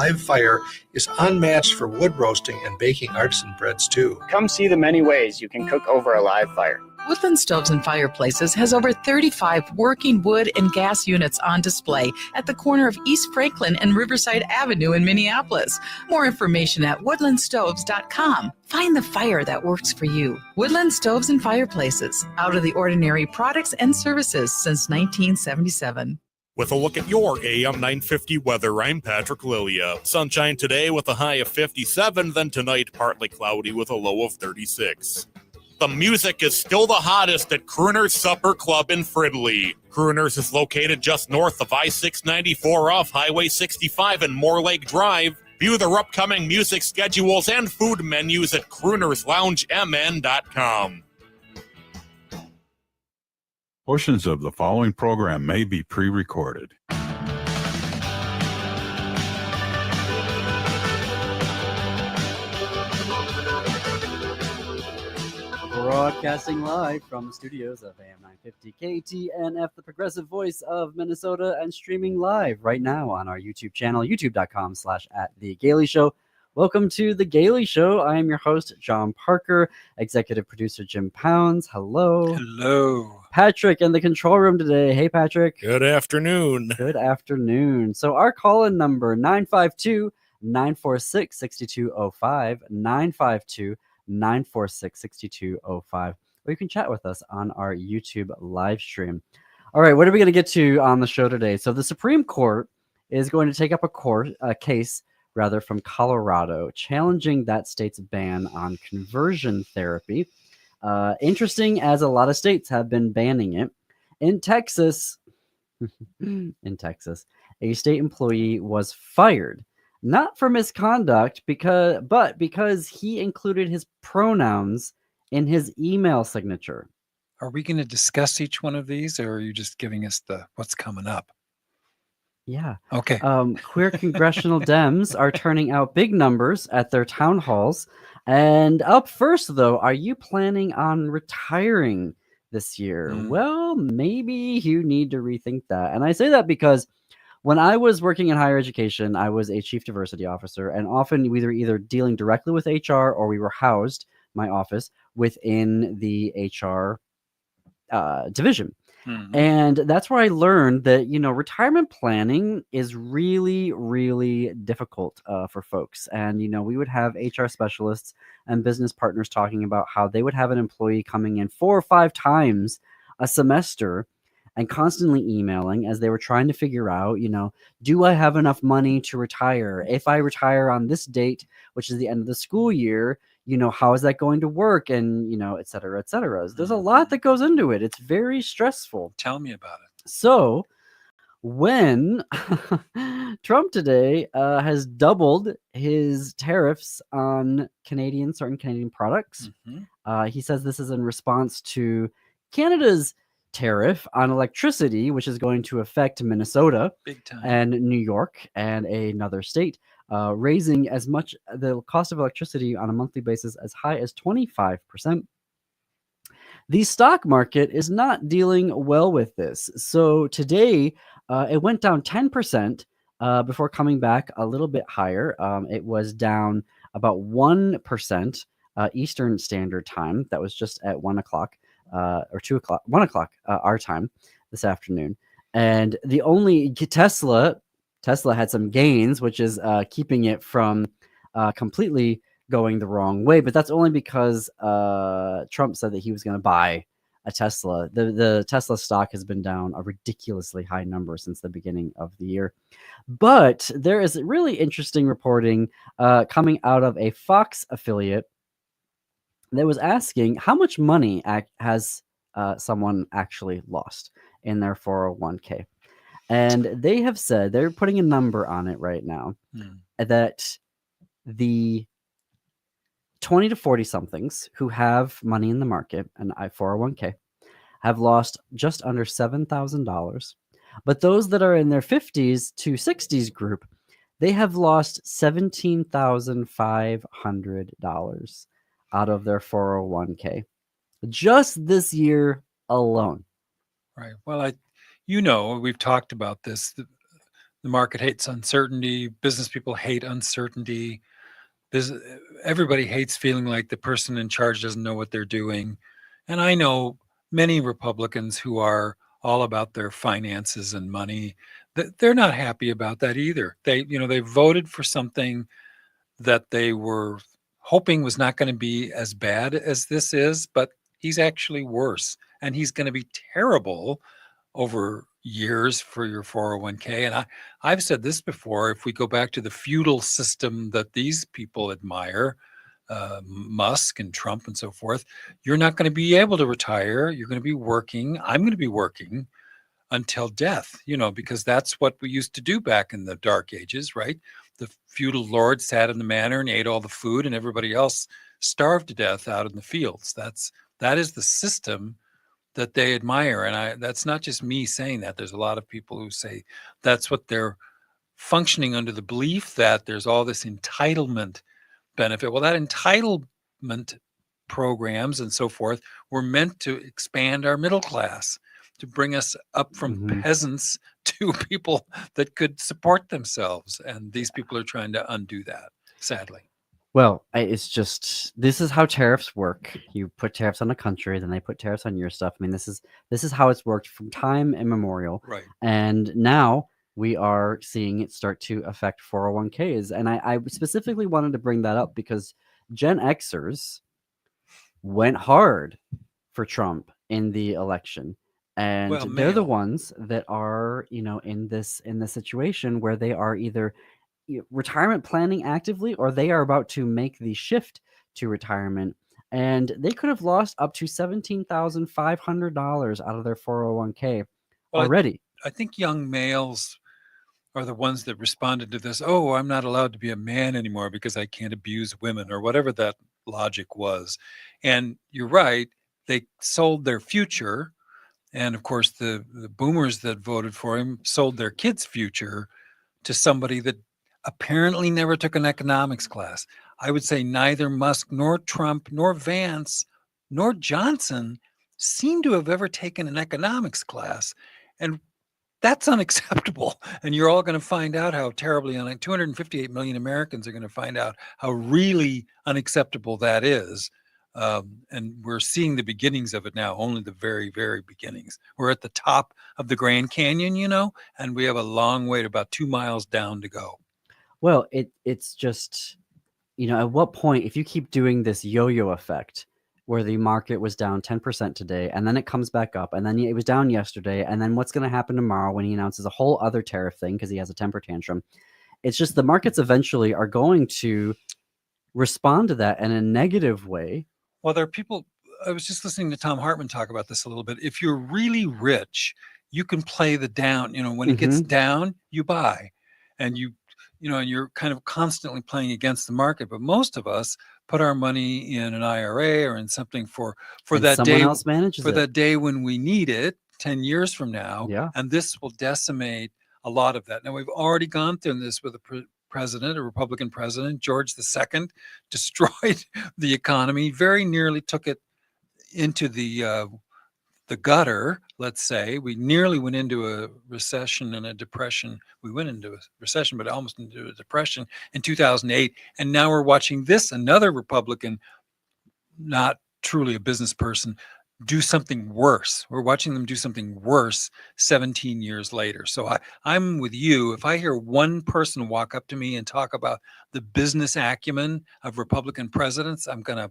live fire is unmatched for wood roasting and baking artisan breads too. Come see the many ways you can cook over a live fire. Woodland Stoves and Fireplaces has over 35 working wood and gas units on display at the corner of East Franklin and Riverside Avenue in Minneapolis. More information at woodlandstoves.com. Find the fire that works for you. Woodland Stoves and Fireplaces, out of the ordinary products and services since 1977. With a look at your AM 950 weather, I'm Patrick Lilia. Sunshine today with a high of 57, then tonight partly cloudy with a low of 36. The music is still the hottest at Crooner's Supper Club in Fridley. Crooner's is located just north of I-694 off Highway 65 and Moore Lake Drive. View their upcoming music schedules and food menus at croonersloungemn.com. Portions of the following program may be pre-recorded. Broadcasting live from the studios of AM 950 KTNF, the progressive voice of Minnesota, and streaming live right now on our YouTube channel, youtube.com/@TheGailey Show. Welcome to The Gailey Show. I am your host, John Parker, executive producer Jim Pounds. Hello. Hello. Patrick in the control room today. Hey, Patrick. Good afternoon. Good afternoon. So our call-in number, 952-946-6205, 952-946-6205. Or you can chat with us on our YouTube live stream. All right, what are we going to get to on the show today? So the Supreme Court is going to take up a case from Colorado, challenging that state's ban on conversion therapy. Interesting, as a lot of states have been banning it. In Texas, a state employee was fired, not for misconduct, but because he included his pronouns in his email signature. Are we going to discuss each one of these, or are you just giving us what's coming up? Yeah. Okay. Queer congressional Dems are turning out big numbers at their town halls. And up first, though, are you planning on retiring this year? Well, maybe you need to rethink that. And I say that because when I was working in higher education, I was a chief diversity officer, and often we were either dealing directly with HR or we were housed, my office, within the HR division. Mm-hmm. And that's where I learned that, retirement planning is really, really difficult for folks. And, we would have HR specialists and business partners talking about how they would have an employee coming in 4 or 5 times a semester and constantly emailing as they were trying to figure out, do I have enough money to retire? If I retire on this date, which is the end of the school year, how is that going to work? And, et cetera, et cetera. There's a lot that goes into it. It's very stressful. Tell me about it. So when Trump today has doubled his tariffs on certain Canadian products, he says this is in response to Canada's tariff on electricity, which is going to affect Minnesota big time and New York and another state, raising as much the cost of electricity on a monthly basis as high as 25%. The stock market is not dealing well with this. So today it went down 10% before coming back a little bit higher. It was down about 1% Eastern Standard Time. That was just at 1 o'clock. Or 2 o'clock, 1 o'clock our time this afternoon. And the only Tesla had some gains, which is keeping it from completely going the wrong way. But that's only because Trump said that he was going to buy a Tesla. The Tesla stock has been down a ridiculously high number since the beginning of the year. But there is really interesting reporting coming out of a Fox affiliate that was asking how much money has someone actually lost in their 401k. And they have said, they're putting a number on it right now, that the 20 to 40 somethings who have money in the market, and 401k, have lost just under $7,000. But those that are in their 50s to 60s group, they have lost $17,500 out of their 401k just this year alone. Right. Well, we've talked about this. The market hates uncertainty. Business people hate uncertainty. Everybody hates feeling like the person in charge doesn't know what they're doing. And I know many Republicans who are all about their finances and money. They're not happy about that either. They voted for something that they were hoping was not going to be as bad as this is, but he's actually worse. And he's going to be terrible over years for your 401k. And I've said this before, if we go back to the feudal system that these people admire, Musk and Trump and so forth, you're not going to be able to retire. You're going to be working. I'm going to be working until death, because that's what we used to do back in the dark ages, right? The feudal lord sat in the manor and ate all the food, and everybody else starved to death out in the fields. That is the system that they admire. And that's not just me saying that. There's a lot of people who say that's what they're functioning under, the belief that there's all this entitlement benefit. Well, that entitlement programs and so forth were meant to expand our middle class, to bring us up from peasants to people that could support themselves. And these people are trying to undo that, sadly. Well, it's just, this is how tariffs work. You put tariffs on a country, then they put tariffs on your stuff. I mean, this is how it's worked from time immemorial. Right. And now we are seeing it start to affect 401ks. And I specifically wanted to bring that up because Gen Xers went hard for Trump in the election. And they're the ones that are, in this situation where they are either retirement planning actively, or they are about to make the shift to retirement, and they could have lost up to $17,500 out of their 401k already. I think young males are the ones that responded to this. Oh, I'm not allowed to be a man anymore because I can't abuse women, or whatever that logic was. And you're right, they sold their future. And of course, the boomers that voted for him sold their kids' future to somebody that apparently never took an economics class. I would say neither Musk nor Trump nor Vance nor Johnson seem to have ever taken an economics class. And that's unacceptable. And you're all going to find out how terribly 258 million Americans are going to find out how really unacceptable that is. And we're seeing the beginnings of it now, only the very, very beginnings. We're at the top of the Grand Canyon, and we have a long way to about 2 miles down to go. Well, it's just, at what point, if you keep doing this yo-yo effect where the market was down 10% today, and then it comes back up, and then it was down yesterday, and then what's going to happen tomorrow when he announces a whole other tariff thing because he has a temper tantrum? It's just the markets eventually are going to respond to that in a negative way. Well, there are people, I was just listening to Tom Hartman talk about this a little bit. If you're really rich, you can play the down, when it gets down, you buy, and and you're kind of constantly playing against the market. But most of us put our money in an IRA or in something for that someone day, else manages for it. that day when we need it 10 years from now. Yeah. And this will decimate a lot of that. Now, we've already gone through this with a Republican president, George II, destroyed the economy, very nearly took it into the gutter, let's say. We nearly went into a recession and a depression. We went into a recession, but almost into a depression in 2008. And now we're watching another Republican, not truly a business person, do something worse. We're watching them do something worse 17 years later. So I'm with you. If I hear one person walk up to me and talk about the business acumen of Republican presidents, I'm going to,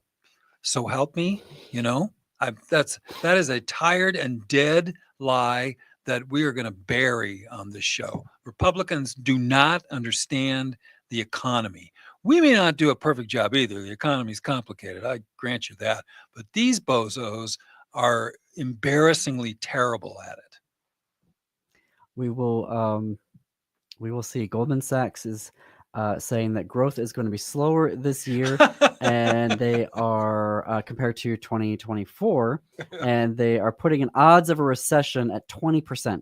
so help me, that is a tired and dead lie that we are going to bury on this show. Republicans do not understand the economy. We may not do a perfect job either. The economy is complicated. I grant you that. But these bozos are embarrassingly terrible at it. We will see. Goldman Sachs is saying that growth is going to be slower this year, and they are compared to 2024, and they are putting an odds of a recession at 20%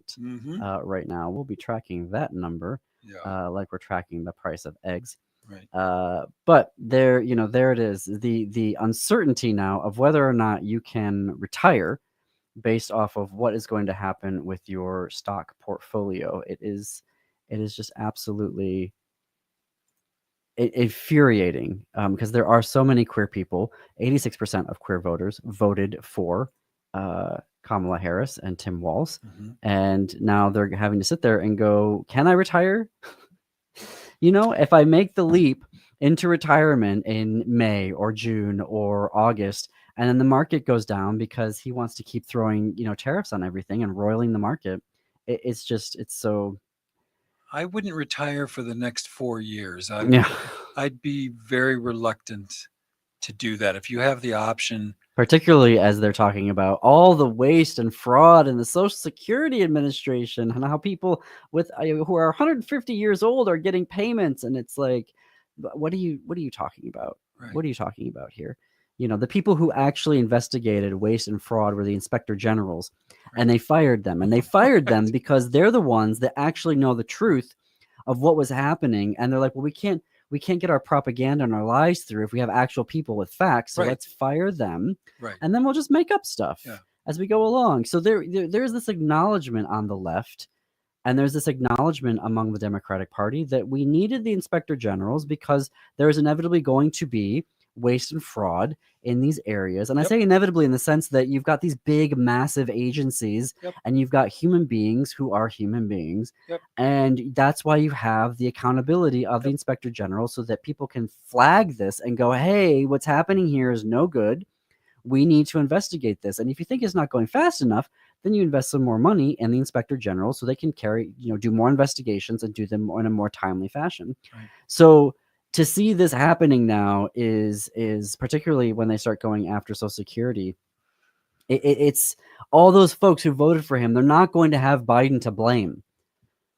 right now. We'll be tracking that number, like we're tracking the price of eggs. Right. But there it is. The uncertainty now of whether or not you can retire based off of what is going to happen with your stock portfolio. It is It is just absolutely infuriating because there are so many queer people. 86% of queer voters voted for Kamala Harris and Tim Walz. And now they're having to sit there and go, can I retire? If I make the leap into retirement in May or June or August, and then the market goes down because he wants to keep throwing, tariffs on everything and roiling the market. It's so. I wouldn't retire for the next 4 years. Yeah. I'd be very reluctant to do that. If you have the option, particularly as they're talking about all the waste and fraud in the Social Security Administration and how people who are 150 years old are getting payments, and it's like, what are you talking about? Right. What are you talking about here? The people who actually investigated waste and fraud were the inspector generals, and they fired them. And they fired them because they're the ones that actually know the truth of what was happening. And they're like, well, we can't get our propaganda and our lies through if we have actual people with facts. So let's fire them, and then we'll just make up stuff as we go along. So there's this acknowledgement on the left, and there's this acknowledgement among the Democratic Party that we needed the inspector generals because there is inevitably going to be waste and fraud in these areas. And I say inevitably in the sense that you've got these big, massive agencies, and you've got human beings who are human beings. And that's why you have the accountability of the inspector general, so that people can flag this and go, hey, what's happening here is no good. We need to investigate this. And if you think it's not going fast enough, then you invest some more money in the inspector general so they can do more investigations and do them in a more timely fashion. So to see this happening now is particularly when they start going after Social Security. It's all those folks who voted for him. They're not going to have Biden to blame.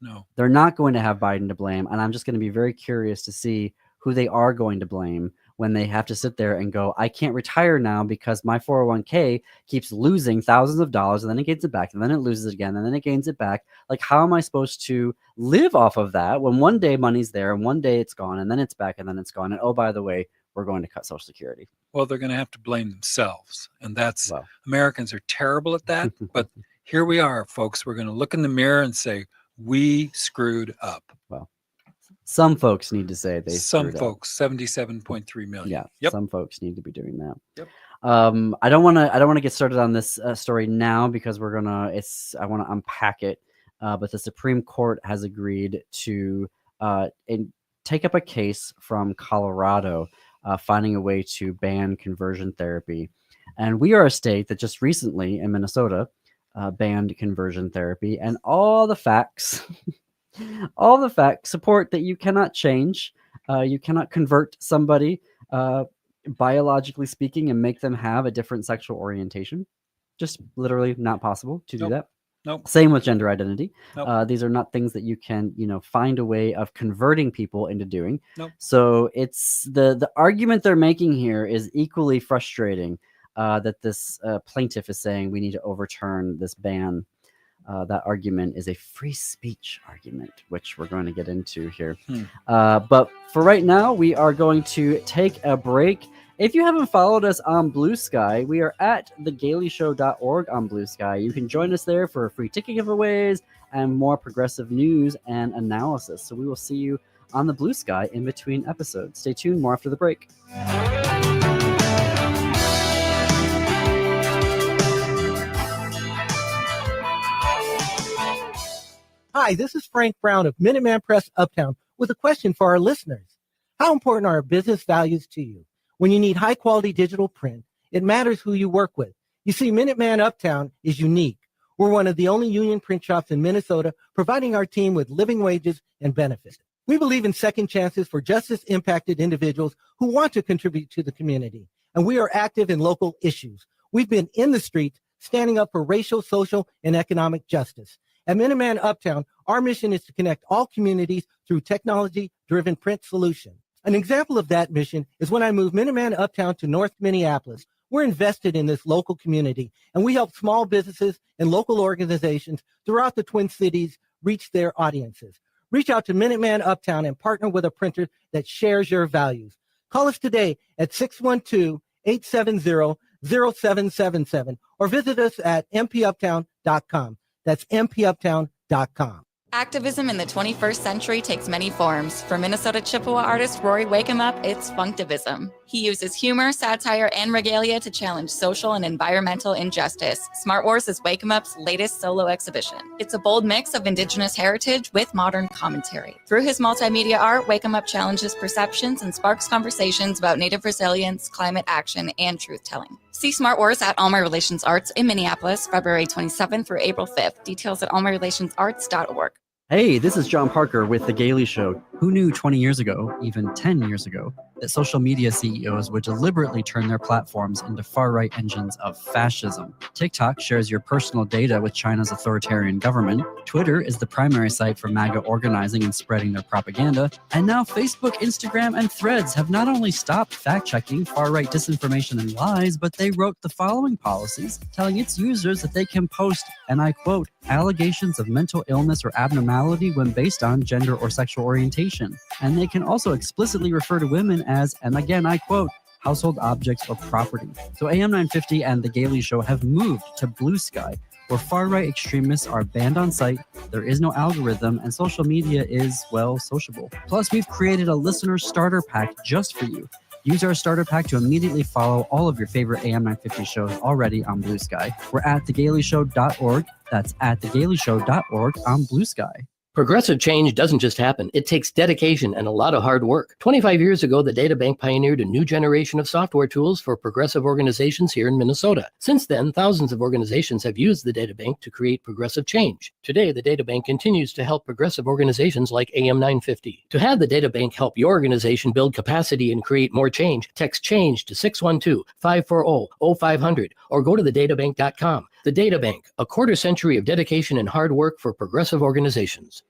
No, they're not going to have Biden to blame. And I'm just going to be very curious to see who they are going to blame when they have to sit there and go, I can't retire now because my 401k keeps losing thousands of dollars, and then it gains it back, and then it loses it again, and then it gains it back. Like, how am I supposed to live off of that when one day money's there and one day it's gone, and then it's back and then it's gone? And oh, by the way, we're going to cut Social Security. Well, they're going to have to blame themselves. And that's, Americans are terrible at that. But here we are, folks. We're going to look in the mirror and say, we screwed up. Well, some folks need to say they Some folks, 77.3 million. Yeah, some folks need to be doing that. Yep. I don't want to get started on this story now because I want to unpack it. But the Supreme Court has agreed to take up a case from Colorado, finding a way to ban conversion therapy. And we are a state that just recently in Minnesota banned conversion therapy, and all the facts support that you cannot change. You cannot convert somebody biologically speaking and make them have a different sexual orientation. Just literally not possible to do that. Nope. Same with gender identity. Nope. These are not things that you can, find a way of converting people into doing. Nope. So it's the argument they're making here is equally frustrating, that this plaintiff is saying we need to overturn this ban. That argument is a free speech argument, which we're going to get into here. But for right now, we are going to take a break. If you haven't followed us on Blue Sky, we are at thegaleyshow.org on Blue Sky. You can join us there for free ticket giveaways and more progressive news and analysis. So we will see you on the Blue Sky in between episodes. Stay tuned, more after the break. Hi, this is Frank Brown of Minuteman Press Uptown with a question for our listeners. How important are business values to you? When you need high-quality digital print, it matters who you work with. You see, Minuteman Uptown is unique. We're one of the only union print shops in Minnesota providing our team with living wages and benefits. We believe in second chances for justice-impacted individuals who want to contribute to the community, and we are active in local issues. We've been in the streets standing up for racial, social, and economic justice. At Minuteman Uptown, our mission is to connect all communities through technology-driven print solutions. An example of that mission is when I moved Minuteman Uptown to North Minneapolis. We're invested in this local community, and we help small businesses and local organizations throughout the Twin Cities reach their audiences. Reach out to Minuteman Uptown and partner with a printer that shares your values. Call us today at 612-870-0777 or visit us at mpuptown.com. That's mpuptown.com. Activism in the 21st century takes many forms. For Minnesota Chippewa artist Rory Wakeup, it's Funktivism. He uses humor, satire, and regalia to challenge social and environmental injustice. Smart Wars is Wakeup's latest solo exhibition. It's a bold mix of Indigenous heritage with modern commentary. Through his multimedia art, Wakeup challenges perceptions and sparks conversations about Native resilience, climate action, and truth-telling. See Smart Wars at All My Relations Arts in Minneapolis, February 27th through April 5th. Details at allmyrelationsarts.org. Hey, this is John Parker with The Gailey Show. Who knew 20 years ago, even 10 years ago, that social media CEOs would deliberately turn their platforms into far-right engines of fascism? TikTok shares your personal data with China's authoritarian government. Twitter is the primary site for MAGA organizing and spreading their propaganda. And now Facebook, Instagram, and Threads have not only stopped fact-checking far-right disinformation and lies, but they wrote the following policies, telling its users that they can post, and I quote, allegations of mental illness or abnormality when based on gender or sexual orientation. And they can also explicitly refer to women as, and again, I quote, household objects or property. So AM 950 and The Gailey Show have moved to Blue Sky, where far-right extremists are banned on site, there is no algorithm, and social media is, well, sociable. Plus, we've created a listener starter pack just for you. Use our starter pack to immediately follow all of your favorite AM 950 shows already on Blue Sky. We're at thegaileyshow.org. That's at thegaileyshow.org on Blue Sky. Progressive change doesn't just happen. It takes dedication and a lot of hard work. 25 years ago, the Data Bank pioneered a new generation of software tools for progressive organizations here in Minnesota. Since then, thousands of organizations have used the Data Bank to create progressive change. Today, the Data Bank continues to help progressive organizations like AM 950. To have the Data Bank help your organization build capacity and create more change, text CHANGE to 612-540-0500 or go to thedatabank.com. The Data Bank, a quarter century of dedication and hard work for progressive organizations.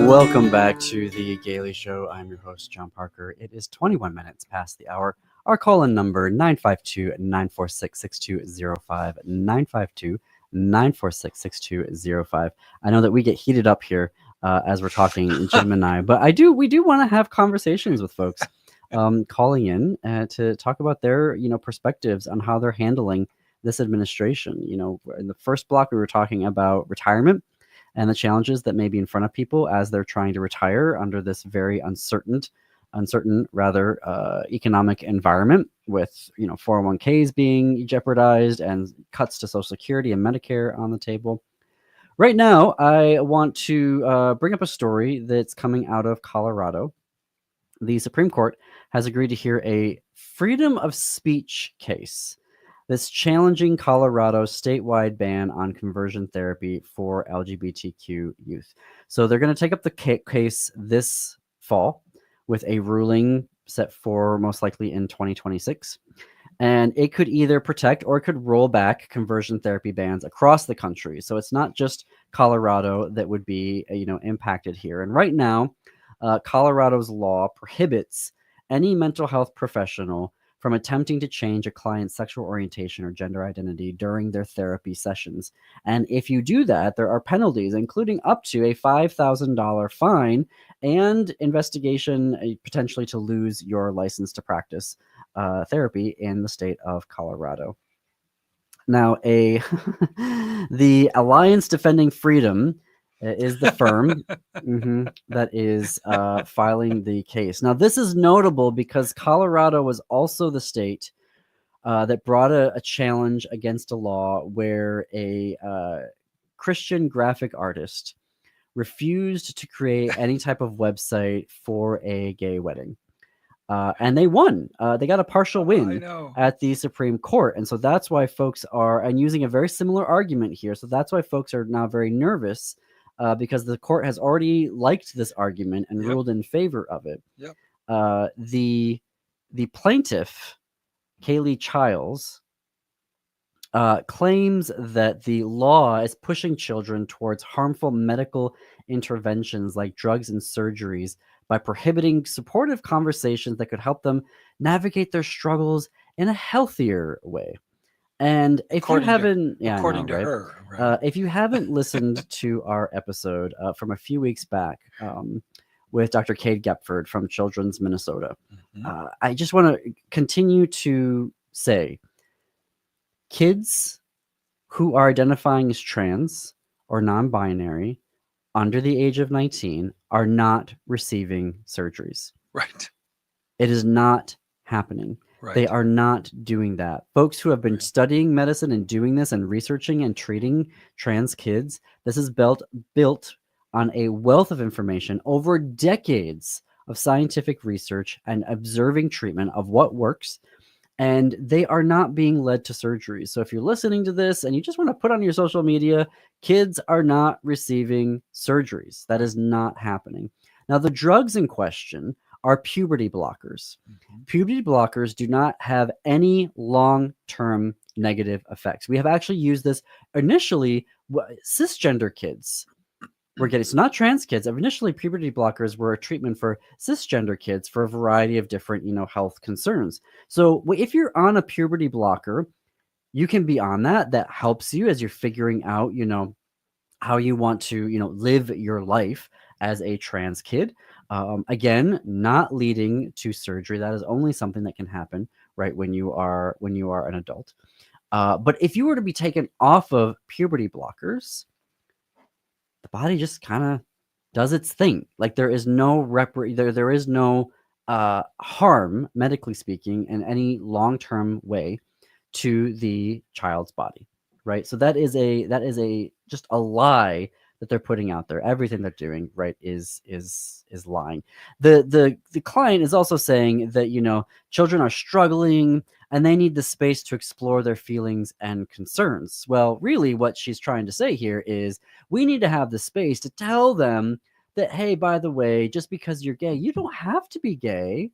Welcome back to The Gailey Show. I'm your host, John Parker. It is 21 minutes past the hour. Our call-in number, 952-946-6205, 952-946-6205. I know that we get heated up here as we're talking, Jim and I, but we do want to have conversations with folks calling in to talk about their, perspectives on how they're handling this administration. In the first block, we were talking about retirement and the challenges that may be in front of people as they're trying to retire under this very uncertain economic environment with 401ks being jeopardized and cuts to Social Security and Medicare on the table. Right now, I want to bring up a story that's coming out of Colorado. The Supreme Court has agreed to hear a freedom of speech case that's challenging Colorado's statewide ban on conversion therapy for LGBTQ youth. So they're going to take up the case this fall with a ruling set for most likely in 2026. And it could either protect or it could roll back conversion therapy bans across the country. So it's not just Colorado that would be, impacted here. And right now, Colorado's law prohibits any mental health professional from attempting to change a client's sexual orientation or gender identity during their therapy sessions. And if you do that, there are penalties, including up to a $5,000 fine and investigation potentially to lose your license to practice therapy in the state of Colorado. Now, the Alliance Defending Freedom is the firm that is filing the case. Now, this is notable because Colorado was also the state that brought a challenge against a law where a Christian graphic artist refused to create any type of website for a gay wedding. And they won. They got a partial win at the Supreme Court. And so that's why folks and using a very similar argument here. So that's why folks are now very nervous because the court has already liked this argument and ruled in favor of it. The plaintiff, Kaylee Childs, claims that the law is pushing children towards harmful medical interventions like drugs and surgeries by prohibiting supportive conversations that could help them navigate their struggles in a healthier way. And if you haven't, if you haven't listened to our episode from a few weeks back, with Dr. Cade Gepford from Children's Minnesota. Mhm. I just want to continue to say kids who are identifying as trans or non-binary under the age of 19 are not receiving surgeries. Right. It is not happening. Right. They are not doing that. Folks who have been Right. studying medicine and doing this and researching and treating trans kids, this is built on a wealth of information over decades of scientific research and observing treatment of what works. And they are not being led to surgery. So if you're listening to this and you just want to put on your social media, kids are not receiving surgeries. That is not happening. Now, the drugs in question are puberty blockers. Mhm. Puberty blockers do not have any long-term negative effects. We have actually used this initially. Cisgender kids were getting, so not trans kids. Initially, puberty blockers were a treatment for cisgender kids for a variety of different, health concerns. So if you're on a puberty blocker, you can be on that. That helps you as you're figuring out, how you want to, live your life as a trans kid. Again, not leading to surgery. That is only something that can happen right when you are an adult. But if you were to be taken off of puberty blockers, the body just kind of does its thing. Like there is no there is no harm, medically speaking, in any long-term way to the child's body, right? So that is a just a lie that they're putting out there. Everything they're doing, right, is lying. The client is also saying that children are struggling and they need the space to explore their feelings and concerns. Well, really, what she's trying to say here is we need to have the space to tell them that, hey, by the way, just because you're gay, you don't have to be gay.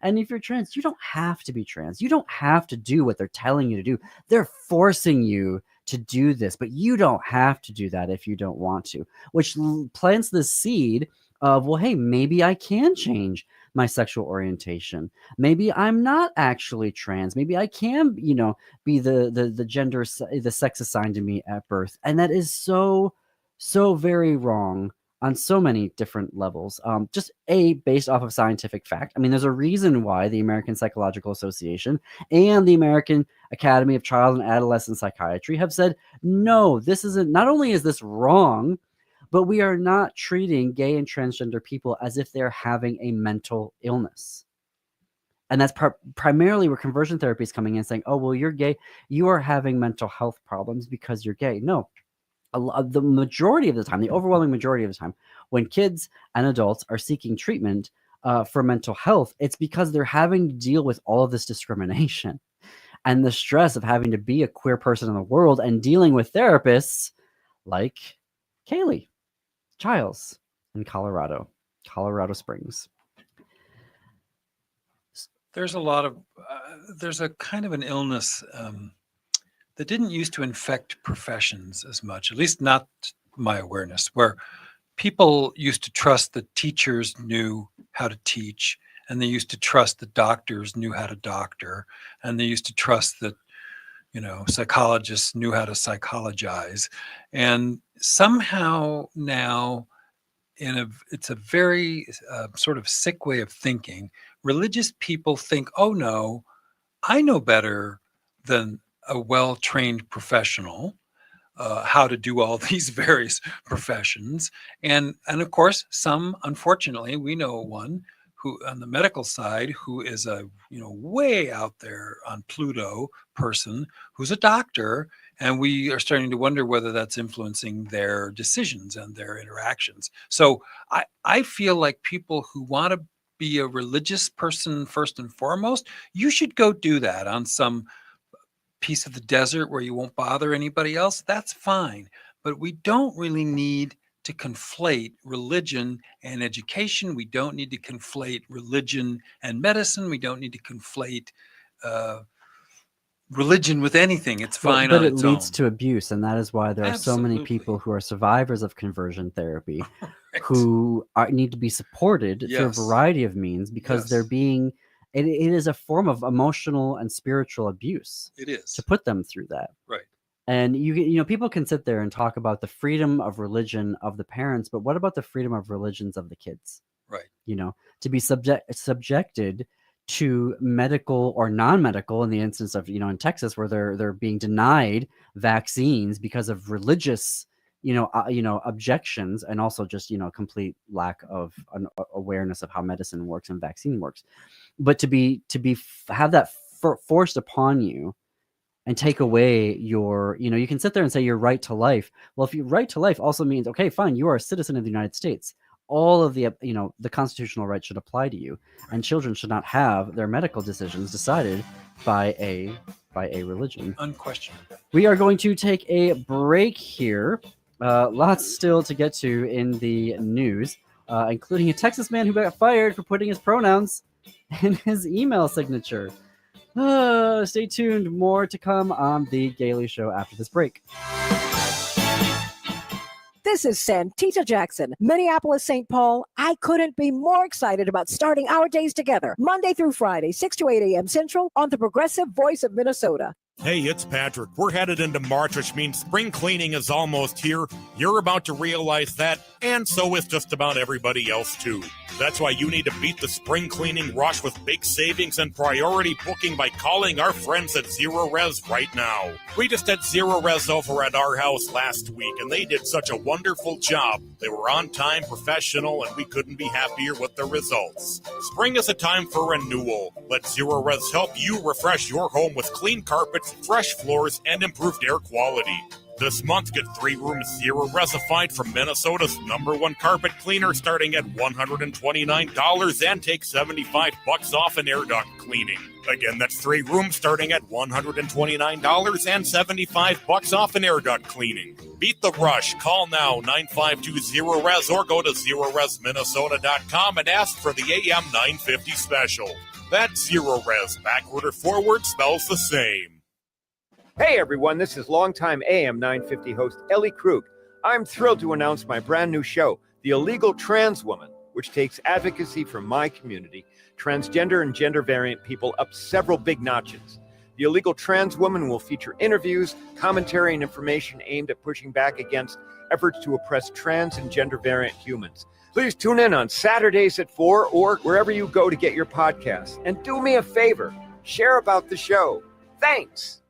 And if you're trans, you don't have to be trans. You don't have to do what they're telling you to do. They're forcing you to do this, but you don't have to do that if you don't want to, which plants the seed of, well, hey, maybe I can change my sexual orientation. Maybe I'm not actually trans. Maybe I can, be the gender, the sex assigned to me at birth. And that is so very wrong on so many different levels. Just based off of scientific fact. I mean, there's a reason why the American Psychological Association and the American Academy of Child and Adolescent Psychiatry have said, no, this isn't, not only is this wrong, but we are not treating gay and transgender people as if they're having a mental illness. And that's primarily where conversion therapy is coming in, saying, oh, well, you're gay. You are having mental health problems because you're gay. No. The majority of the time, the overwhelming majority of the time, when kids and adults are seeking treatment for mental health, it's because they're having to deal with all of this discrimination and the stress of having to be a queer person in the world and dealing with therapists like Kaylee Childs in Colorado Springs. There's a lot of, there's a kind of an illness that didn't used to infect professions as much, at least not my awareness, where people used to trust that teachers knew how to teach, and they used to trust that doctors knew how to doctor, and they used to trust that, psychologists knew how to psychologize. And somehow now, it's a very sort of sick way of thinking. Religious people think, oh no, I know better than a well-trained professional how to do all these various professions. And of course, some, unfortunately, we know one who on the medical side who is a way out there on Pluto person who's a doctor, and we are starting to wonder whether that's influencing their decisions and their interactions. So I feel like people who want to be a religious person first and foremost, you should go do that on some piece of the desert where you won't bother anybody else. That's fine. But we don't really need to conflate religion and education. We don't need to conflate religion and medicine. We don't need to conflate religion with anything. It's fine but on it its leads own. to abuse, and that is why there are so many people who are survivors of conversion therapy who need to be supported through a variety of means, because they're being it is a form of emotional and spiritual abuse. It is to put them through that. right. And people can sit there and talk about the freedom of religion of the parents, but what about the freedom of religions of the kids? Right. To be subjected to medical or non-medical, in the instance of in Texas, where they're being denied vaccines because of religious objections, and also just complete lack of an awareness of how medicine works and vaccine works. But to have that forced upon you and take away your, you can sit there and say your right to life. Well, if your right to life also means, okay, fine, you are a citizen of the United States, all of the, the constitutional rights should apply to you, and children should not have their medical decisions decided by a religion. Unquestioned. We are going to take a break here. Lots still to get to in the news, including a Texas man who got fired for putting his pronouns in his email signature. Stay tuned. More to come on The Gailey Show after this break. This is Santita Jackson, Minneapolis, St. Paul. I couldn't be more excited about starting our days together, Monday through Friday, 6 to 8 a.m. Central, on the Progressive Voice of Minnesota. Hey, it's Patrick. We're headed into March, which means spring cleaning is almost here. You're about to realize that, and so is just about everybody else, too. That's why you need to beat the spring cleaning rush with big savings and priority booking by calling our friends at Zero Res right now. We just had Zero Res over at our house last week, and they did such a wonderful job. They were on time, professional, and we couldn't be happier with the results. Spring is a time for renewal. Let Zero Res help you refresh your home with clean carpets, fresh floors, and improved air quality. This month, get 3 rooms Zero Resified from Minnesota's #1 carpet cleaner, starting at $129, and take $75 off an air duct cleaning. Again, that's 3 rooms starting at $129 and $75 off an air duct cleaning. Beat the rush. Call now, 952-0RES, or go to ZeroResMinnesota.com and ask for the AM 950 special. That's Zero Res. Backward or forward spells the same. Hey everyone, this is longtime AM 950 host Ellie Krug. I'm thrilled to announce my brand new show, The Illegal Trans Woman, which takes advocacy from my community, transgender and gender variant people, up several big notches. The Illegal Trans Woman will feature interviews, commentary, and information aimed at pushing back against efforts to oppress trans and gender variant humans. Please tune in on Saturdays at 4 or wherever you go to get your podcasts. And do me a favor, share about the show. Thanks.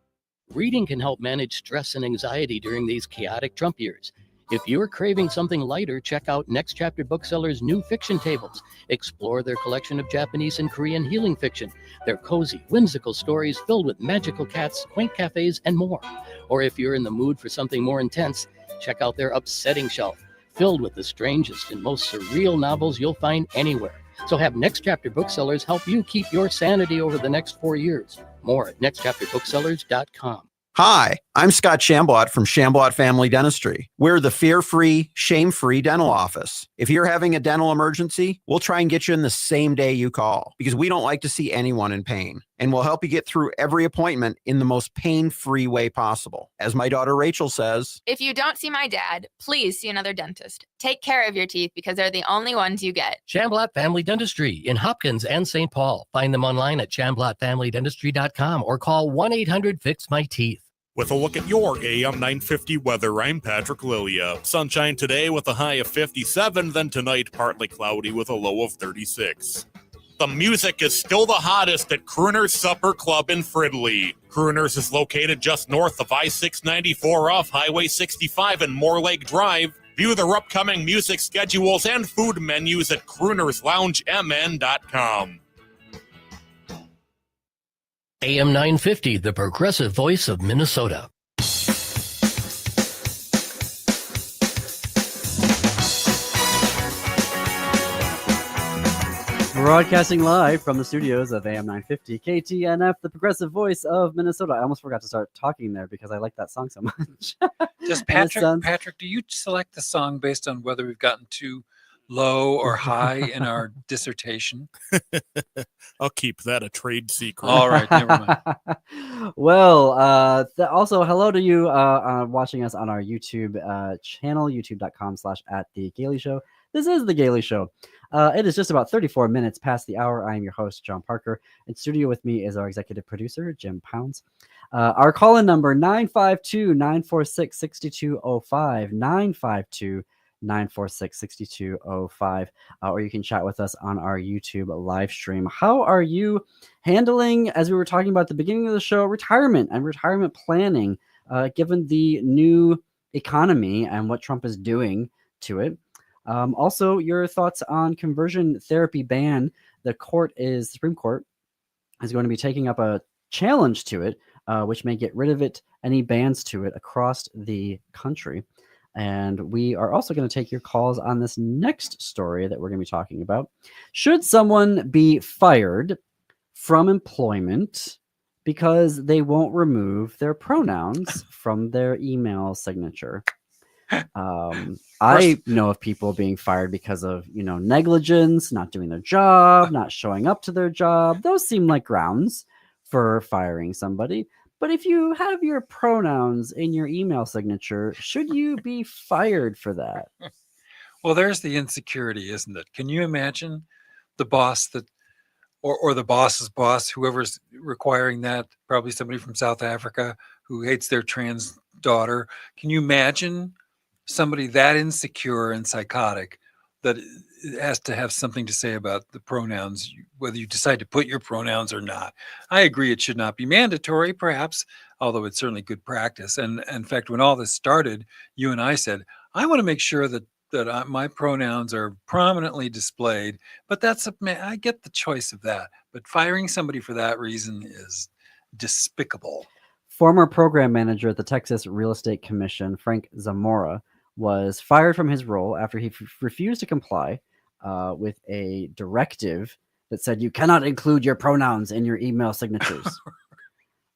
Reading can help manage stress and anxiety during these chaotic Trump years. If you're craving something lighter, check out Next Chapter Booksellers' new fiction tables. Explore their collection of Japanese and Korean healing fiction. They're cozy, whimsical stories filled with magical cats, quaint cafes, and more. Or if you're in the mood for something more intense, check out their upsetting shelf, filled with the strangest and most surreal novels you'll find anywhere. So have Next Chapter Booksellers help you keep your sanity over the next 4 years. More at nextchapterbooksellers.com. Hi, I'm Scott Shamblat from Shamblat Family Dentistry. We're the fear-free, shame-free dental office. If you're having a dental emergency, we'll try and get you in the same day you call, because we don't like to see anyone in pain. And we'll help you get through every appointment in the most pain-free way possible. As my daughter Rachel says, if you don't see my dad, please see another dentist. Take care of your teeth because they're the only ones you get. Shamblat Family Dentistry in Hopkins and St. Paul. Find them online at shamblatfamilydentistry.com or call 1-800-FIX-MY-TEETH. With a look at your AM 950 weather, I'm Patrick Lilia. Sunshine today with a high of 57, then tonight partly cloudy with a low of 36. The music is still the hottest at Crooner's Supper Club in Fridley. Crooner's is located just north of I-694 off Highway 65 and Moore Lake Drive. View their upcoming music schedules and food menus at croonersloungemn.com. AM 950, the progressive voice of Minnesota. Broadcasting live from the studios of AM 950 KTNF, the progressive voice of Minnesota. I almost forgot to start talking there because I like that song so much. Does Patrick, do you select the song based on whether we've gotten too low or high in our dissertation? I'll keep that a trade secret. All right, never mind. Well, also hello to you watching us on our YouTube channel, youtube.com/@thegailey show. This is The Gailey Show. It is just about 34 minutes past the hour. I am your host, John Parker. In studio with me is our executive producer, Jim Pounds. Our call-in number 952-946-6205, 952-946-6205, or you can chat with us on our YouTube live stream. How are you handling, as we were talking about at the beginning of the show, retirement and retirement planning, given the new economy and what Trump is doing to it? Also, your thoughts on conversion therapy ban. The Supreme Court is going to be taking up a challenge to it, which may get rid of it, any bans to it across the country. And we are also going to take your calls on this next story that we're going to be talking about. Should someone be fired from employment because they won't remove their pronouns from their email signature? I know of people being fired because of, negligence, not doing their job, not showing up to their job. Those seem like grounds for firing somebody. But if you have your pronouns in your email signature, should you be fired for that? Well, there's the insecurity, isn't it? Can you imagine the boss or the boss's boss, whoever's requiring that, probably somebody from South Africa who hates their trans daughter. Can you imagine somebody that insecure and psychotic that has to have something to say about the pronouns, whether you decide to put your pronouns or not? I agree it should not be mandatory, perhaps, although it's certainly good practice. And in fact, when all this started, you and I said, I want to make sure that my pronouns are prominently displayed, but I get the choice of that. But firing somebody for that reason is despicable. Former program manager at the Texas Real Estate Commission, Frank Zamora, was fired from his role after he refused to comply with a directive that said you cannot include your pronouns in your email signatures.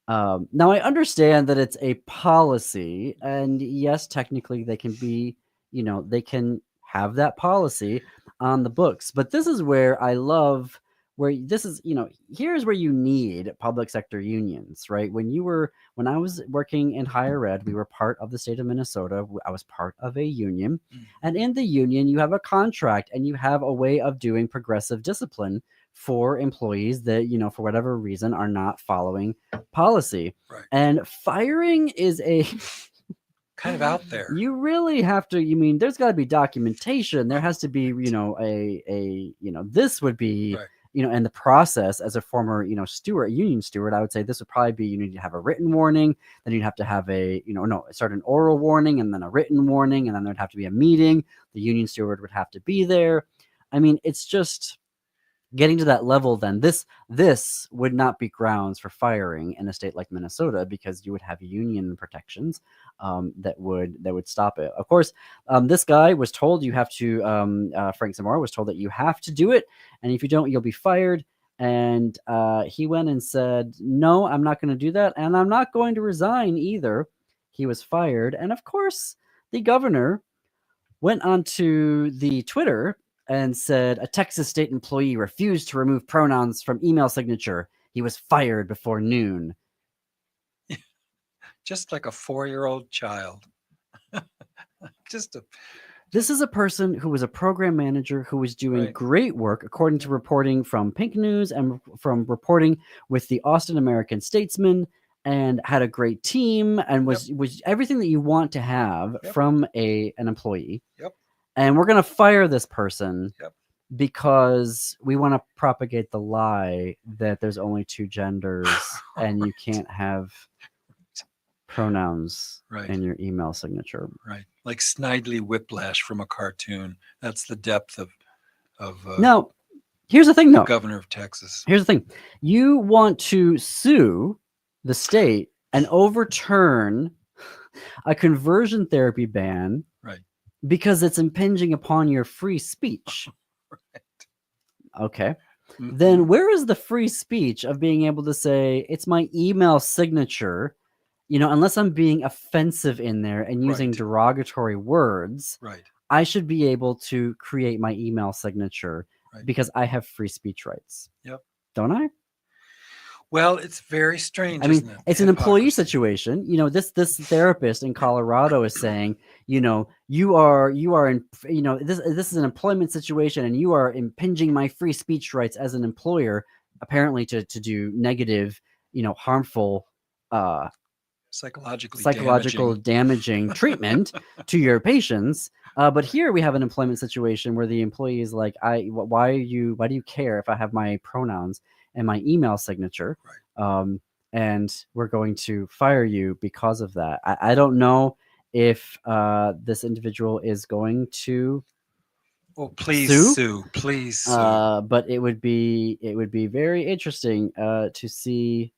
Now, I understand that it's a policy, and yes, technically they can be, they can have that policy on the books. But this is where I love here's where you need public sector unions, right? When I was working in higher ed, we were part of the state of Minnesota. I was part of a union, and in the union, you have a contract and you have a way of doing progressive discipline for employees that, for whatever reason are not following policy. Right. And firing is a kind of out there. You really have to, there's got to be documentation. There has to be, this would be, right. And the process as a former, union steward, I would say this would probably be, you need to have a written warning, then you'd have to have start an oral warning and then a written warning, and then there'd have to be a meeting. The union steward would have to be there. It's just getting to that level. Then this would not be grounds for firing in a state like Minnesota, because you would have union protections that would stop it. Of course, this guy was told you have to, Frank Zamora was told that you have to do it, and if you don't, you'll be fired. And he went and said, no, I'm not going to do that, and I'm not going to resign either. He was fired. And of course, the governor went onto the Twitter and said a Texas state employee refused to remove pronouns from email signature. He was fired before noon. Just like a 4-year-old child. This is a person who was a program manager who was doing right. great work, according to reporting from Pink News and from reporting with the Austin American-Statesman, and had a great team and was everything that you want to have from an employee. Yep. And we're going to fire this person Yep. because we want to propagate the lie that there's only two genders and you can't have pronouns right. in your email signature. Right. Like Snidely Whiplash from a cartoon. That's the depth of now, here's the thing, though. Governor of Texas. Here's the thing. You want to sue the state and overturn a conversion therapy ban, right, because it's impinging upon your free speech. Right. Okay. Mm-hmm. Then where is the free speech of being able to say it's my email signature, unless I'm being offensive in there and using right. derogatory words, right. I should be able to create my email signature right. because I have free speech rights. Yep. Don't I? Well, it's very strange. Isn't it? It's an employee situation. This therapist in Colorado is saying, you are in, this is an employment situation, and you are impinging my free speech rights as an employer, apparently to do negative, harmful psychological damaging treatment to your patients. But here we have an employment situation where the employee is like, why do you care if I have my pronouns and my email signature? Right. And we're going to fire you because of that. I don't know if this individual is going to please sue. Please sue. But it would be very interesting to see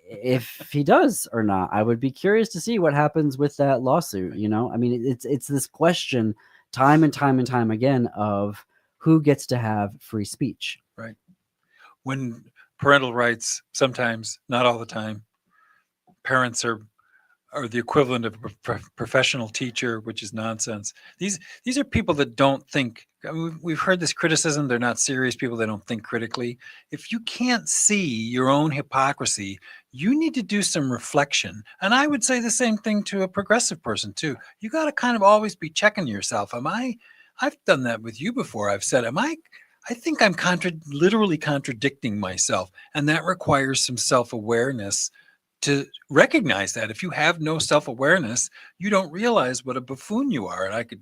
if he does or not. I would be curious to see what happens with that lawsuit. I mean, it's this question time and time and time again of who gets to have free speech. Right. When parental rights, sometimes, not all the time, parents are the equivalent of a professional teacher, which is nonsense. These are people that don't think. I mean, we've heard this criticism. They're not serious people. They don't think critically. If you can't see your own hypocrisy, you need to do some reflection. And I would say the same thing to a progressive person too. You got to kind of always be checking yourself. I've done that with you before. I've said, I think I'm literally contradicting myself. And that requires some self-awareness to recognize that. If you have no self-awareness, you don't realize what a buffoon you are. And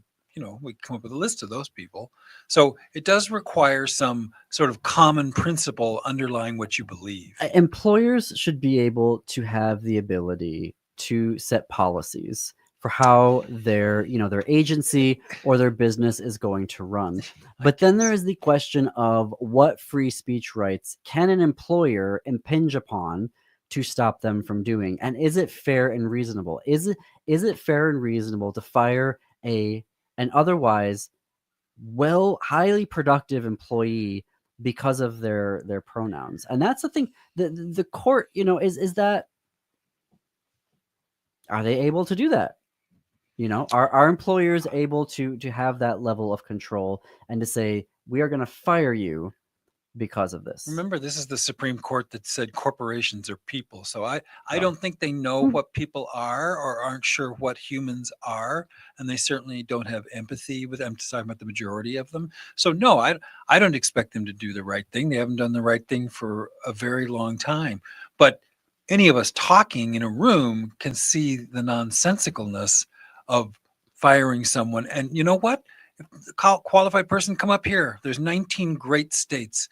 we come up with a list of those people. So it does require some sort of common principle underlying what you believe. Employers should be able to have the ability to set policies for how their agency or their business is going to run. But then there is the question of what free speech rights can an employer impinge upon to stop them from doing, and is it fair and reasonable? Is it fair and reasonable to fire an otherwise highly productive employee because of their pronouns? And that's the thing. The court, is that, are they able to do that? Are employers able to have that level of control and to say, we are going to fire you because of this? Remember, this is the Supreme Court that said corporations are people. So I don't think they know what people are or aren't sure what humans are. And they certainly don't have empathy with them. I'm talking about the majority of them. So no, I don't expect them to do the right thing. They haven't done the right thing for a very long time. But any of us talking in a room can see the nonsensicalness of firing someone. And you know what? Qualified person, come up here. There's 19 great states.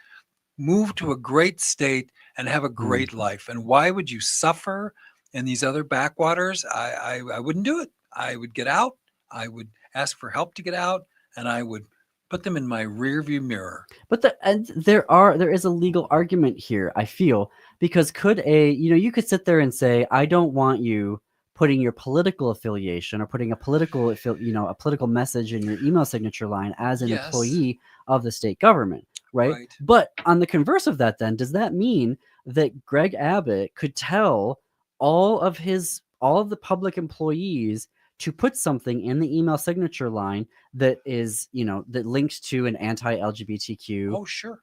Move to a great state and have a great life. And why would you suffer in these other backwaters? I wouldn't do it. I would get out. I would ask for help to get out, and I would put them in my rearview mirror. But there is a legal argument here, I feel, because you could sit there and say, I don't want you putting your political affiliation or putting a political message in your email signature line as an employee of the state government. Right. But on the converse of that, then, does that mean that Greg Abbott could tell all of the public employees to put something in the email signature line that is, that links to an anti-LGBTQ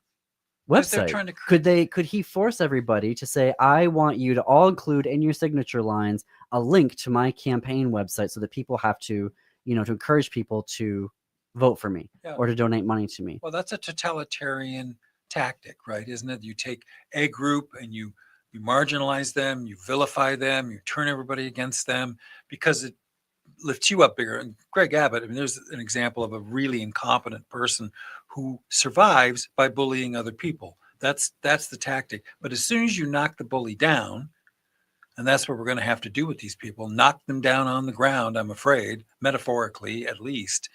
website? Could he force everybody to say, I want you to all include in your signature lines a link to my campaign website so that people have to, to encourage people to vote for me or to donate money to me? Well, that's a totalitarian tactic, right? Isn't it? You take a group and you marginalize them, you vilify them, you turn everybody against them because it lifts you up bigger. And Greg Abbott, I mean, there's an example of a really incompetent person who survives by bullying other people. That's the tactic. But as soon as you knock the bully down, and that's what we're going to have to do with these people, knock them down on the ground, I'm afraid, metaphorically at least,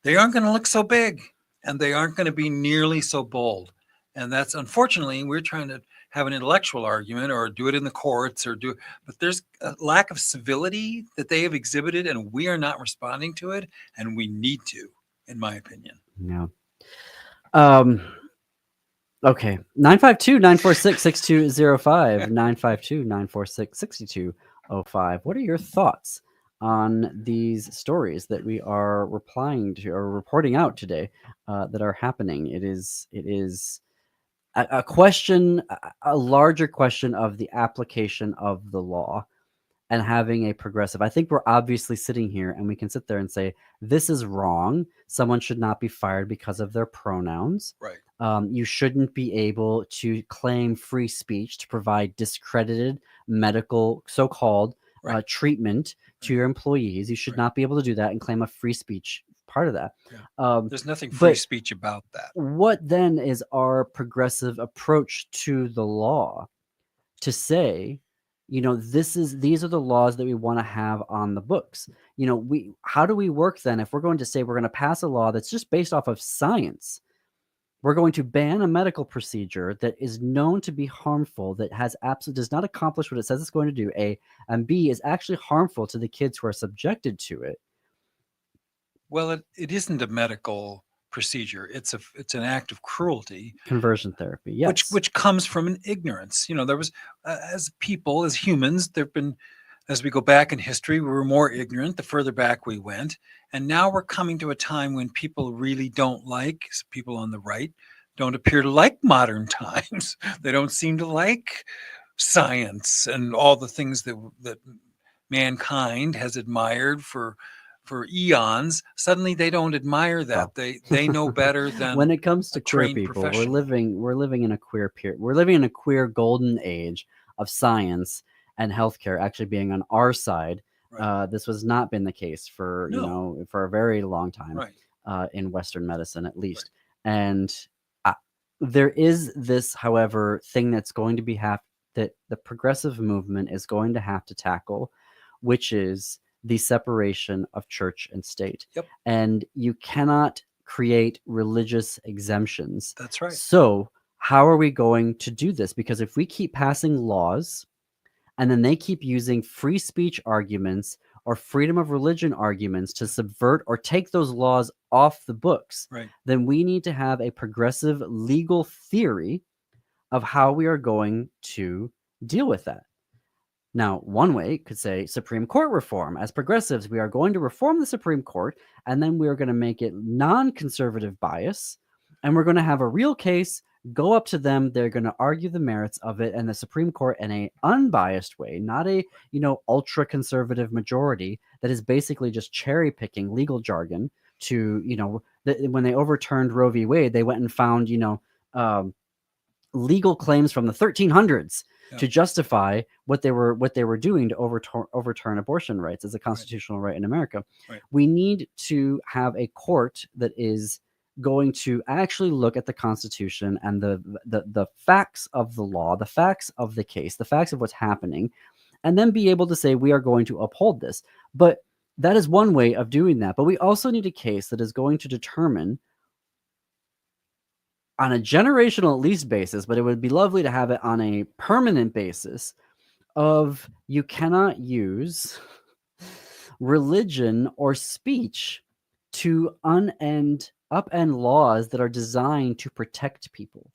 they aren't going to look so big and they aren't going to be nearly so bold. And that's, unfortunately, we're trying to have an intellectual argument or do it in the courts but there's a lack of civility that they have exhibited and we are not responding to it. And we need to, in my opinion. Yeah. Okay. 952-946-6205, 952-946-6205. What are your thoughts on these stories that we are replying to or reporting out today that are happening? It is a question, a larger question of the application of the law. and having a progressive. I think we're obviously sitting here and we can sit there and say, this is wrong. Someone should not be fired because of their pronouns. Right. You shouldn't be able to claim free speech to provide discredited medical so-called treatment to your employees. You should not be able to do that and claim a free speech part of that. There's nothing free speech about that. What then is our progressive approach to the law to say, these are the laws that we want to have on the books? How do we work then if we're going to say we're going to pass a law that's just based off of science? We're going to ban a medical procedure that is known to be harmful, that does not accomplish what it says it's going to do, A, and B, is actually harmful to the kids who are subjected to it. Well, it isn't a medical procedure. It's an act of cruelty. Conversion therapy, yes. Which comes from an ignorance. There was, as people, as humans, there've been, as we go back in history, we were more ignorant the further back we went. And now we're coming to a time when people really people on the right don't appear to like modern times. They don't seem to like science and all the things that mankind has admired for eons. Suddenly they don't admire that. They know better than when it comes to queer people. We're living in a queer period. We're living in a queer golden age of science and healthcare actually being on our side. This has not been the case for for a very long time, in Western medicine at least. And there is this, however, thing that's going to be that the progressive movement is going to have to tackle, which is the separation of church and state. Yep. And you cannot create religious exemptions. That's right. So how are we going to do this? Because if we keep passing laws and then they keep using free speech arguments or freedom of religion arguments to subvert or take those laws off the books, then we need to have a progressive legal theory of how we are going to deal with that. Now, one way could say Supreme Court reform. As progressives, we are going to reform the Supreme Court, and then we are going to make it non-conservative bias, and we're going to have a real case, go up to them, they're going to argue the merits of it, and the Supreme Court in a unbiased way, not a, ultra-conservative majority that is basically just cherry-picking legal jargon to, when they overturned Roe v. Wade, they went and found, legal claims from the 1300s to justify what they were doing to overturn abortion rights as a constitutional right in America. We need to have a court that is going to actually look at the Constitution and the facts of the law, the facts of the case, the facts of what's happening, and then be able to say we are going to uphold this. But that is one way of doing that. But we also need a case that is going to determine on a generational at least basis, but it would be lovely to have it on a permanent basis of you cannot use religion or speech to upend laws that are designed to protect people.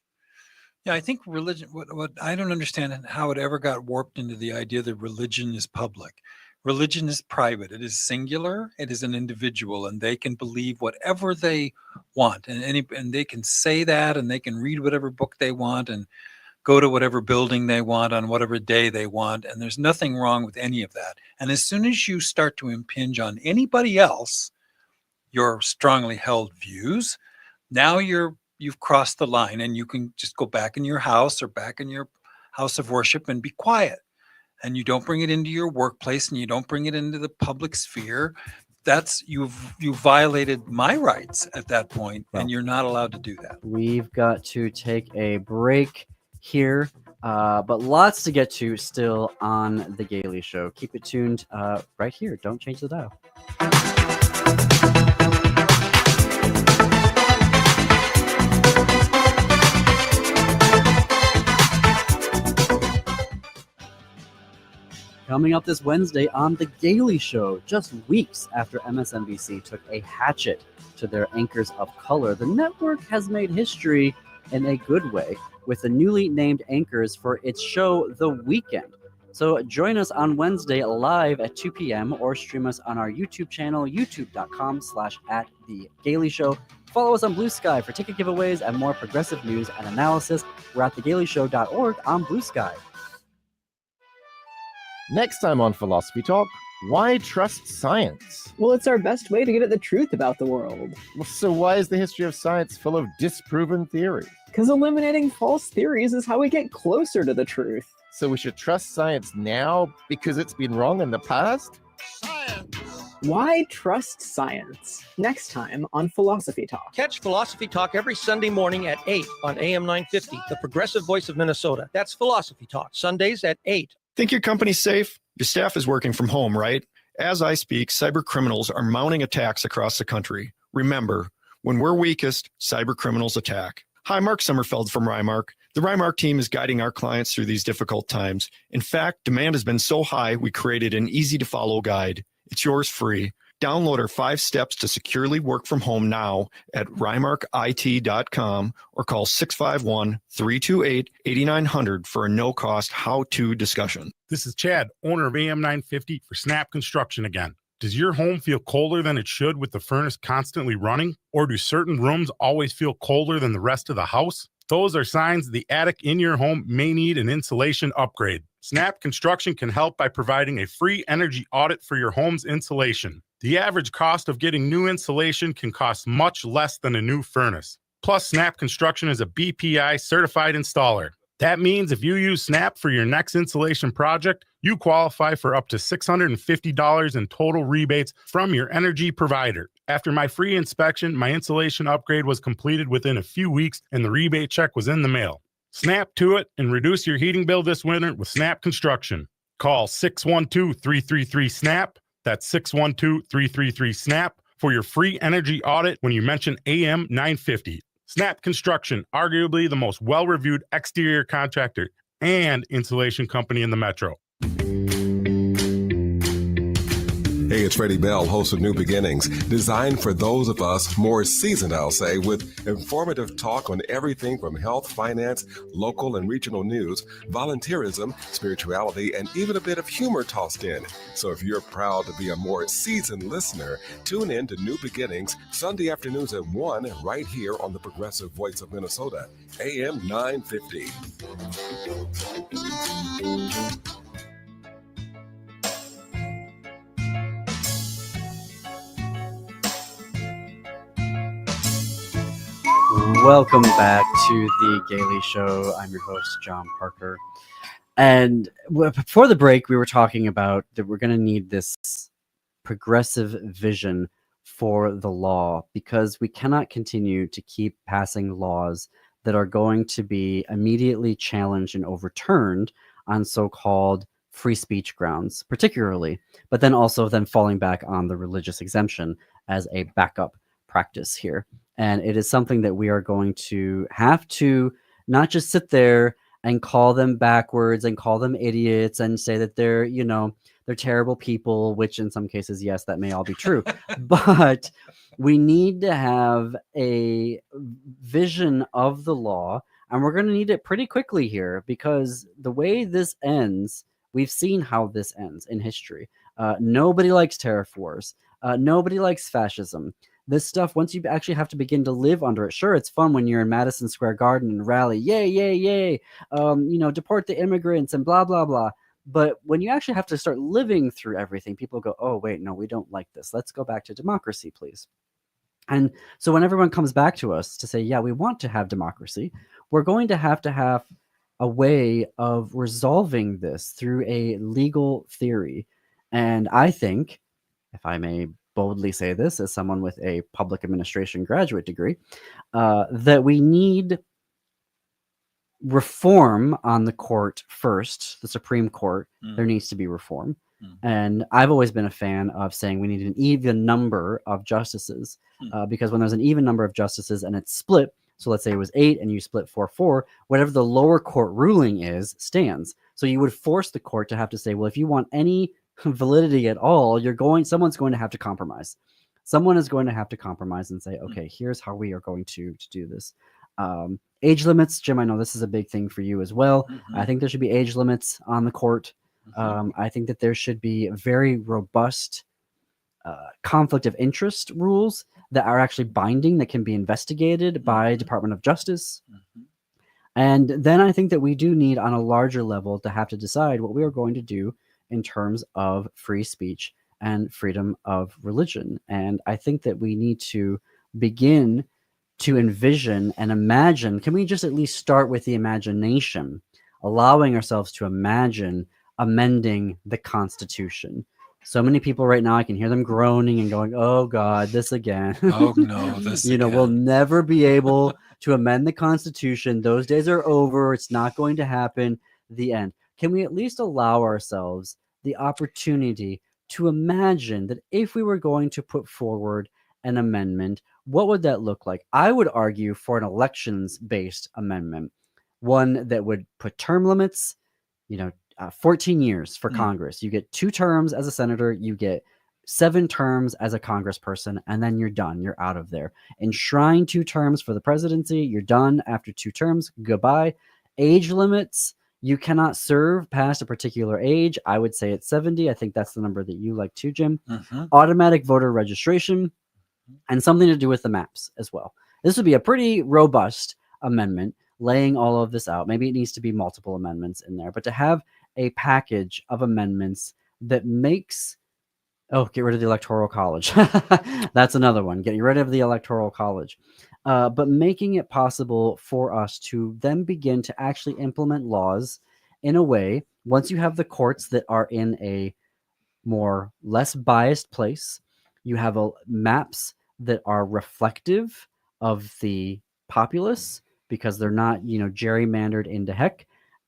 Yeah, I think religion, what I don't understand how it ever got warped into the idea that religion is public. Religion is private. It is singular. It is an individual, and they can believe whatever they want, and they can say that, and they can read whatever book they want, and go to whatever building they want on whatever day they want, and there's nothing wrong with any of that. And as soon as you start to impinge on anybody else, your strongly held views, now you've crossed the line, and you can just go back in your house or back in your house of worship and be quiet. And you don't bring it into your workplace, and you don't bring it into the public sphere. That's you've violated my rights at that point, and you're not allowed to do that. We've got to take a break here, but lots to get to still on The Gailey Show. Keep it tuned right here. Don't change the dial. Coming up this Wednesday on The Gailey Show, just weeks after MSNBC took a hatchet to their anchors of color, the network has made history in a good way with the newly named anchors for its show, The Weekend. So join us on Wednesday live at 2 p.m. or stream us on our YouTube channel, youtube.com/@TheGaileyShow. Follow us on Blue Sky for ticket giveaways and more progressive news and analysis. We're at thegaileyshow.org on Blue Sky. Next time on Philosophy Talk, why trust science? Well, it's our best way to get at the truth about the world. So why is the history of science full of disproven theories? Because eliminating false theories is how we get closer to the truth. So we should trust science now because it's been wrong in the past? Why trust science? Next time on Philosophy Talk. Catch Philosophy Talk every Sunday morning at 8 on AM 950, the progressive voice of Minnesota. That's Philosophy Talk, Sundays at 8. Think your company's safe? Your staff is working from home, right? As I speak, cyber criminals are mounting attacks across the country. Remember, when we're weakest, cyber criminals attack. Hi, Mark Sommerfeld from Rymark. The Rymark team is guiding our clients through these difficult times. In fact, demand has been so high, we created an easy-to-follow guide. It's yours free. Download our 5 steps to securely work from home now at rymarkit.com or call 651-328-8900 for a no-cost how-to discussion. This is Chad, owner of AM 950 for Snap Construction again. Does your home feel colder than it should with the furnace constantly running? Or do certain rooms always feel colder than the rest of the house? Those are signs the attic in your home may need an insulation upgrade. Snap Construction can help by providing a free energy audit for your home's insulation. The average cost of getting new insulation can cost much less than a new furnace. Plus, Snap Construction is a BPI certified installer. That means if you use Snap for your next insulation project, you qualify for up to $650 in total rebates from your energy provider. After my free inspection, my insulation upgrade was completed within a few weeks and the rebate check was in the mail. Snap to it and reduce your heating bill this winter with Snap Construction. Call 612-333-SNAP. That's 612-333-SNAP for your free energy audit when you mention AM 950. Snap Construction, arguably the most well-reviewed exterior contractor and insulation company in the metro. Hey, it's Freddie Bell, host of New Beginnings, designed for those of us more seasoned, I'll say, with informative talk on everything from health, finance, local and regional news, volunteerism, spirituality, and even a bit of humor tossed in. So if you're proud to be a more seasoned listener, tune in to New Beginnings Sunday afternoons at 1 right here on the progressive voice of Minnesota, AM 950. Welcome back to the Gailey Show. I'm your host, John Parker. And before the break, we were talking about that we're going to need this progressive vision for the law because we cannot continue to keep passing laws that are going to be immediately challenged and overturned on so-called free speech grounds, particularly, but then also then falling back on the religious exemption as a backup practice here. And it is something that we are going to have to not just sit there and call them backwards and call them idiots and say that they're, you know, they're terrible people, which in some cases, yes, that may all be true. But we need to have a vision of the law, and we're going to need it pretty quickly here because the way this ends, we've seen how this ends in history. Nobody likes tariff wars. Nobody likes fascism. This stuff, once you actually have to begin to live under it, sure, it's fun when you're in Madison Square Garden and rally, yay, yay, yay, you know, deport the immigrants and blah, blah, blah. But when you actually have to start living through everything, people go, oh, wait, no, we don't like this. Let's go back to democracy, please. And so when everyone comes back to us to say, yeah, we want to have democracy, we're going to have a way of resolving this through a legal theory. And I think, if I may boldly say this as someone with a public administration graduate degree, that we need reform on the court first, the Supreme Court. There needs to be reform. And I've always been a fan of saying we need an even number of justices because when there's an even number of justices and it's split, so let's say it was 8 and you split 4-4, whatever the lower court ruling is stands. So you would force the court to have to say, well, if you want any validity at all, someone's going to have to compromise. Someone is going to have to compromise and say, okay, here's how we are going to do this. Age limits, Jim, I know this is a big thing for you as well. I think there should be age limits on the court. I think that there should be very robust conflict of interest rules that are actually binding, that can be investigated by Department of Justice. And then I think that we do need on a larger level to have to decide what we are going to do in terms of free speech and freedom of religion. And I think that we need to begin to envision and imagine. Can we just at least start with the imagination, allowing ourselves to imagine amending the Constitution? So many people right now, I can hear them groaning and going, oh God, this again. Oh no, this again. We'll never be able to amend the Constitution. Those days are over. It's not going to happen. The end. Can we at least allow ourselves the opportunity to imagine that if we were going to put forward an amendment, what would that look like? I would argue for an elections-based amendment, one that would put term limits, 14 years for Congress. You get 2 terms as a senator, you get 7 terms as a congressperson, and then you're done. You're out of there. Enshrine 2 terms for the presidency. You're done after 2 terms. Goodbye. Age limits. You cannot serve past a particular age. I would say it's 70. I think that's the number that you like too, Jim. Automatic voter registration, and something to do with the maps as well. This would be a pretty robust amendment laying all of this out. Maybe it needs to be multiple amendments in there, but to have a package of amendments that makes get rid of the Electoral College. That's another one. Getting rid of the Electoral College. But making it possible for us to then begin to actually implement laws in a way, once you have the courts that are in a less biased place, you have maps that are reflective of the populace because they're not, gerrymandered into heck.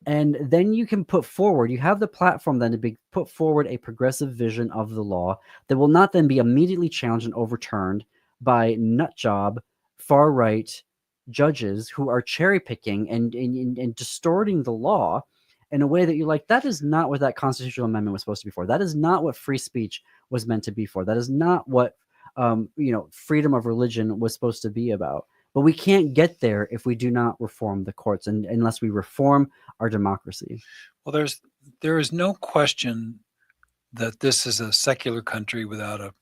And then you can you have the platform then to put forward a progressive vision of the law that will not then be immediately challenged and overturned by nutjob, far-right judges who are cherry-picking and distorting the law in a way that you're like, that is not what that constitutional amendment was supposed to be for. That is not what free speech was meant to be for. That is not what freedom of religion was supposed to be about. But we can't get there if we do not reform the courts and unless we reform our democracy. Well, there is no question that this is a secular country without a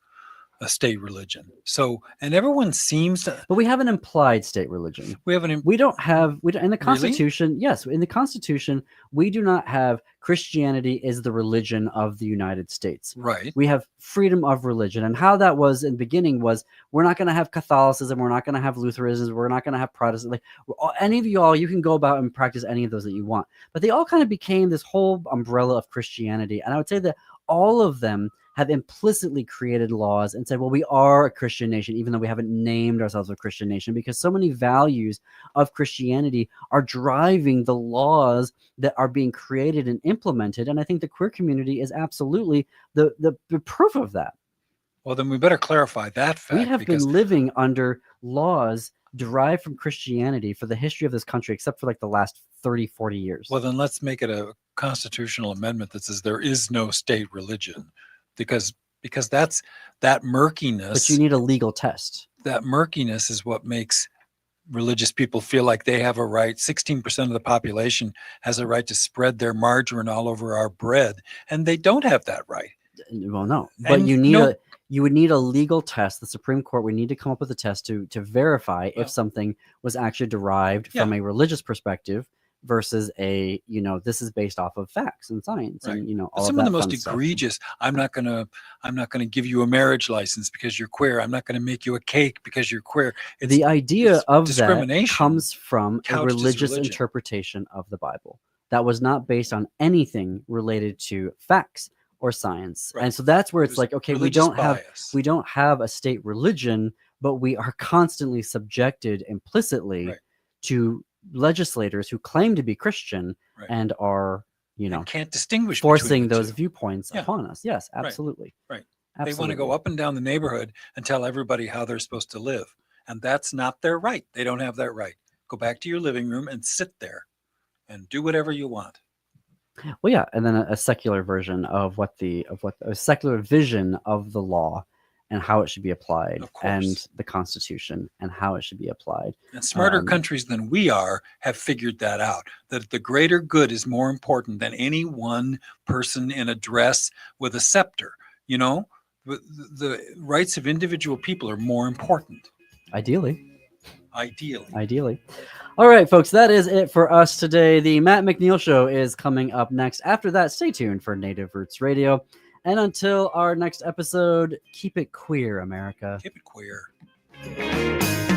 state religion. So, and everyone seems to. But we have an implied state religion. We have an. We don't in the Constitution. Really? Yes, in the Constitution, we do not have Christianity is the religion of the United States. Right. We have freedom of religion, and how that was in the beginning was we're not going to have Catholicism, we're not going to have Lutheranism, we're not going to have Protestant. Like any of y'all, you can go about and practice any of those that you want. But they all kind of became this whole umbrella of Christianity, and I would say that all of them have implicitly created laws and said, well, we are a Christian nation, even though we haven't named ourselves a Christian nation, because so many values of Christianity are driving the laws that are being created and implemented. And I think the queer community is absolutely the proof of that. Well, then we better clarify that fact. We have been living under laws derived from Christianity for the history of this country, except for like the last 30, 40 years. Well, then let's make it a constitutional amendment that says there is no state religion. Because that's that murkiness. But you need a legal test. That murkiness is what makes religious people feel like they have a right. 16% of the population has a right to spread their margarine all over our bread, and they don't have that right. Well, no, but you would need a legal test. The Supreme Court would need to come up with a test to verify if something was actually derived from a religious perspective versus this is based off of facts and science, right. And all some of the most stuff. Egregious. I'm not gonna give you a marriage license because you're queer. I'm not gonna make you a cake because you're queer. The idea of discrimination that comes from a religious interpretation of the Bible that was not based on anything related to facts or science, right. And so that's where it's like, okay, we don't have a state religion, but we are constantly subjected implicitly to legislators who claim to be Christian and are, and can't distinguish forcing those viewpoints upon us. Yes, absolutely. Right. Absolutely. They want to go up and down the neighborhood and tell everybody how they're supposed to live. And that's not their right. They don't have that right. Go back to your living room and sit there and do whatever you want. Well, yeah. And then a secular version of a secular vision of the law and how it should be applied, and the Constitution and how it should be applied. And smarter countries than we are have figured that out, that the greater good is more important than any one person in a dress with a scepter. The rights of individual people are more important. Ideally. Ideally. All right, folks, that is it for us today. The Matt McNeil Show is coming up next. After that, stay tuned for Native Roots Radio. And until our next episode, keep it queer, America. Keep it queer.